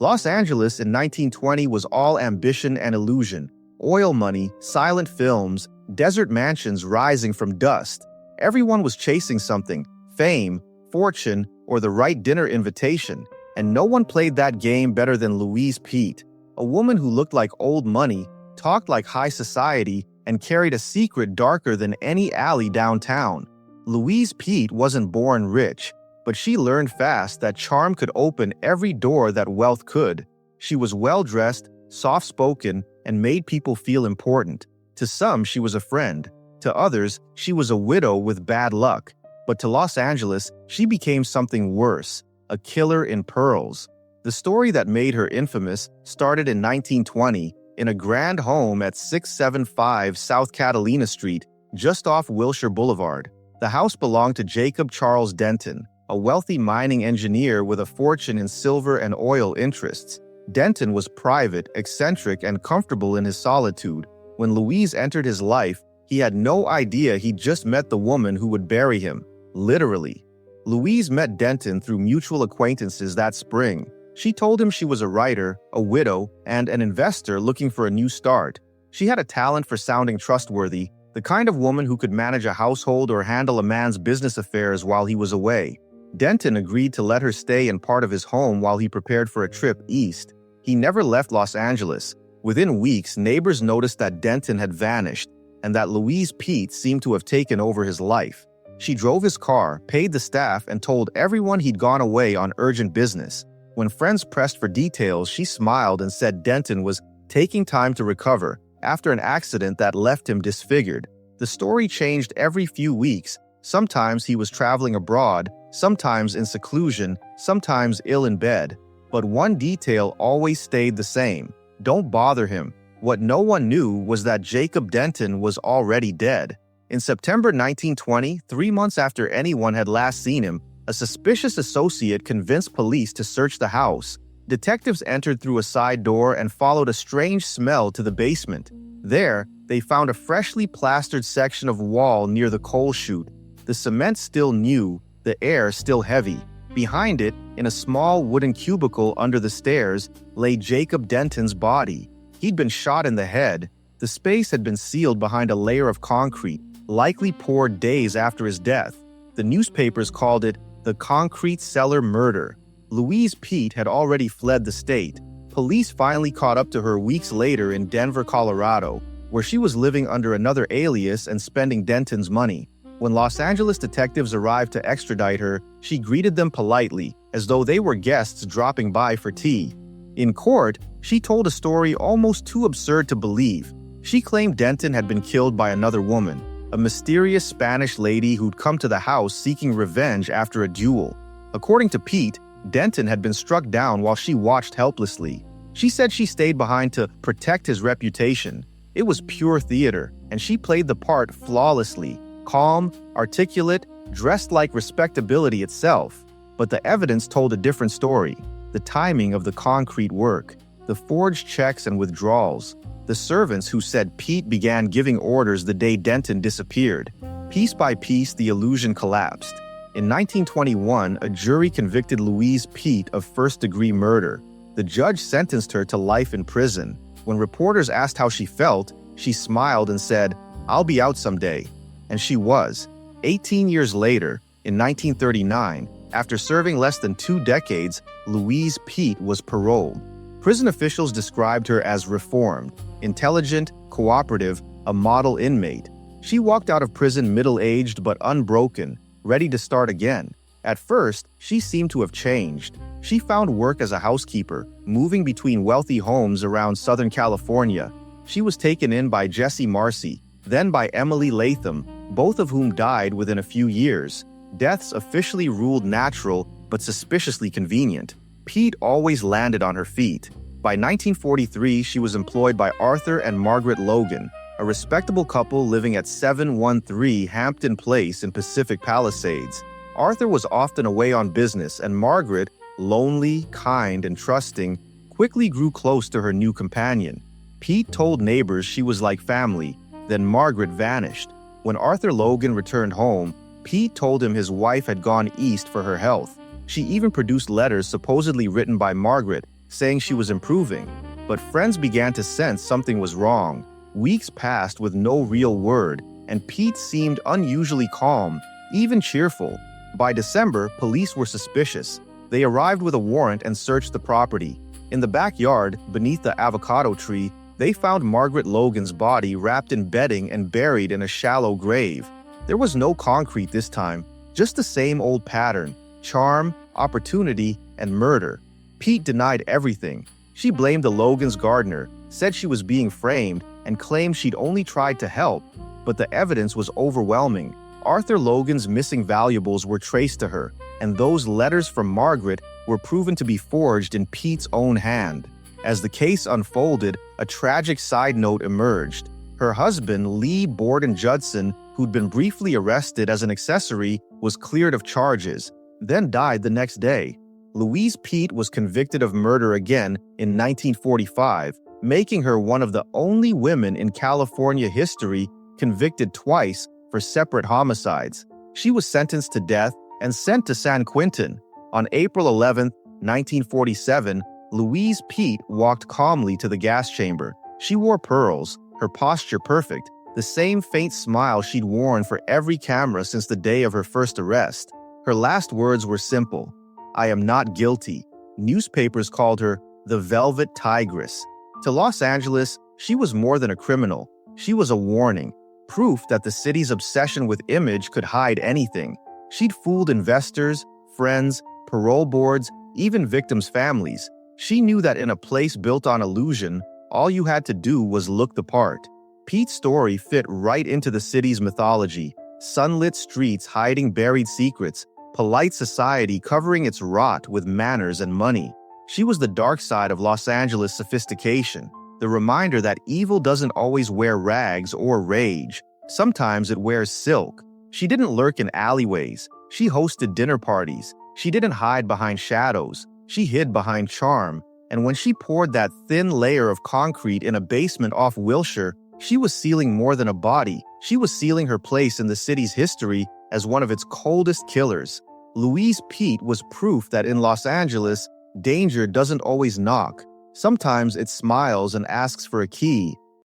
Los Angeles in 1920 was all ambition and illusion. Oil money, silent films, desert mansions rising from dust. Everyone was chasing something: fame, fortune, or the right dinner invitation. And no one played that game better than Louise Peete, a woman who looked like old money, talked like high society, and carried a secret darker than any alley downtown. Louise Peete wasn't born rich, but she learned fast that charm could open every door that wealth could. She was well-dressed, soft-spoken, and made people feel important. To some, she was a friend. To others, she was a widow with bad luck. But to Los Angeles, she became something worse: a killer in pearls. The story that made her infamous started in 1920 in a grand home at 675 South Catalina Street, just off Wilshire Boulevard. The house belonged to Jacob Charles Denton, a wealthy mining engineer with a fortune in silver and oil interests. Denton was private, eccentric, and comfortable in his solitude. When Louise entered his life, he had no idea he'd just met the woman who would bury him, literally. Louise met Denton through mutual acquaintances that spring. She told him she was a writer, a widow, and an investor looking for a new start. She had a talent for sounding trustworthy, the kind of woman who could manage a household or handle a man's business affairs while he was away. Denton agreed to let her stay in part of his home while he prepared for a trip east. He never left Los Angeles. Within weeks, neighbors noticed that Denton had vanished and that Louise Peete seemed to have taken over his life. She drove his car, paid the staff, and told everyone he'd gone away on urgent business. When friends pressed for details, she smiled and said Denton was taking time to recover after an accident that left him disfigured. The story changed every few weeks. Sometimes he was traveling abroad, sometimes in seclusion, sometimes ill in bed. But one detail always stayed the same: don't bother him. What no one knew was that Jacob Denton was already dead. In September 1920, 3 months after anyone had last seen him, a suspicious associate convinced police to search the house. Detectives entered through a side door and followed a strange smell to the basement. There, they found a freshly plastered section of wall near the coal chute. The cement still new, the air still heavy. Behind it, in a small wooden cubicle under the stairs, lay Jacob Denton's body. He'd been shot in the head. The space had been sealed behind a layer of concrete, likely poured days after his death. The newspapers called it the concrete cellar murder. Louise Peete had already fled the state. Police finally caught up to her weeks later in Denver, Colorado, where she was living under another alias and spending Denton's money. When Los Angeles detectives arrived to extradite her, she greeted them politely, as though they were guests dropping by for tea. In court, she told a story almost too absurd to believe. She claimed Denton had been killed by another woman, a mysterious Spanish lady who'd come to the house seeking revenge after a duel. According to Peete, Denton had been struck down while she watched helplessly. She said she stayed behind to protect his reputation. It was pure theater, and she played the part flawlessly, calm, articulate, dressed like respectability itself. But the evidence told a different story: the timing of the concrete work, the forged checks and withdrawals, the servants who said Peete began giving orders the day Denton disappeared. Piece by piece, the illusion collapsed. In 1921, a jury convicted Louise Peete of first-degree murder. The judge sentenced her to life in prison. When reporters asked how she felt, she smiled and said, "I'll be out someday." And she was. 18 years later, in 1939, after serving less than 2 decades, Louise Peete was paroled. Prison officials described her as reformed, intelligent, cooperative, a model inmate. She walked out of prison middle-aged but unbroken, ready to start again. At first, she seemed to have changed. She found work as a housekeeper, moving between wealthy homes around Southern California. She was taken in by Jessie Marcy, then by Emily Latham, both of whom died within a few years. Deaths officially ruled natural, but suspiciously convenient. Peete always landed on her feet. By 1943, she was employed by Arthur and Margaret Logan, a respectable couple living at 713 Hampton Place in Pacific Palisades. Arthur was often away on business, and Margaret, lonely, kind, and trusting, quickly grew close to her new companion. Peete told neighbors she was like family, then Margaret vanished. When Arthur Logan returned home, Peete told him his wife had gone east for her health. She even produced letters supposedly written by Margaret, saying she was improving. But friends began to sense something was wrong. Weeks passed with no real word, and Peete seemed unusually calm, even cheerful. By December, police were suspicious. They arrived with a warrant and searched the property. In the backyard, beneath the avocado tree, they found Margaret Logan's body wrapped in bedding and buried in a shallow grave. There was no concrete this time, just the same old pattern: charm, opportunity, and murder. Peete denied everything. She blamed the Logan's gardener, said she was being framed, and claimed she'd only tried to help, but the evidence was overwhelming. Arthur Logan's missing valuables were traced to her, and those letters from Margaret were proven to be forged in Pete's own hand. As the case unfolded, a tragic side note emerged. Her husband, Lee Borden Judson, who'd been briefly arrested as an accessory, was cleared of charges, then died the next day. Louise Peete was convicted of murder again in 1945, making her one of the only women in California history convicted twice for separate homicides. She was sentenced to death and sent to San Quentin. On April 11, 1947, Louise Peete walked calmly to the gas chamber. She wore pearls, her posture perfect, the same faint smile she'd worn for every camera since the day of her first arrest. Her last words were simple: "I am not guilty." Newspapers called her the Velvet Tigress. To Los Angeles, she was more than a criminal. She was a warning, proof that the city's obsession with image could hide anything. She'd fooled investors, friends, parole boards, even victims' families. She knew that in a place built on illusion, all you had to do was look the part. Pete's story fit right into the city's mythology: sunlit streets hiding buried secrets, polite society covering its rot with manners and money. She was the dark side of Los Angeles sophistication, the reminder that evil doesn't always wear rags or rage. Sometimes it wears silk. She didn't lurk in alleyways. She hosted dinner parties. She didn't hide behind shadows. She hid behind charm. And when she poured that thin layer of concrete in a basement off Wilshire, she was sealing more than a body. She was sealing her place in the city's history as one of its coldest killers. Louise Peete was proof that in Los Angeles, danger doesn't always knock. Sometimes it smiles and asks for a key.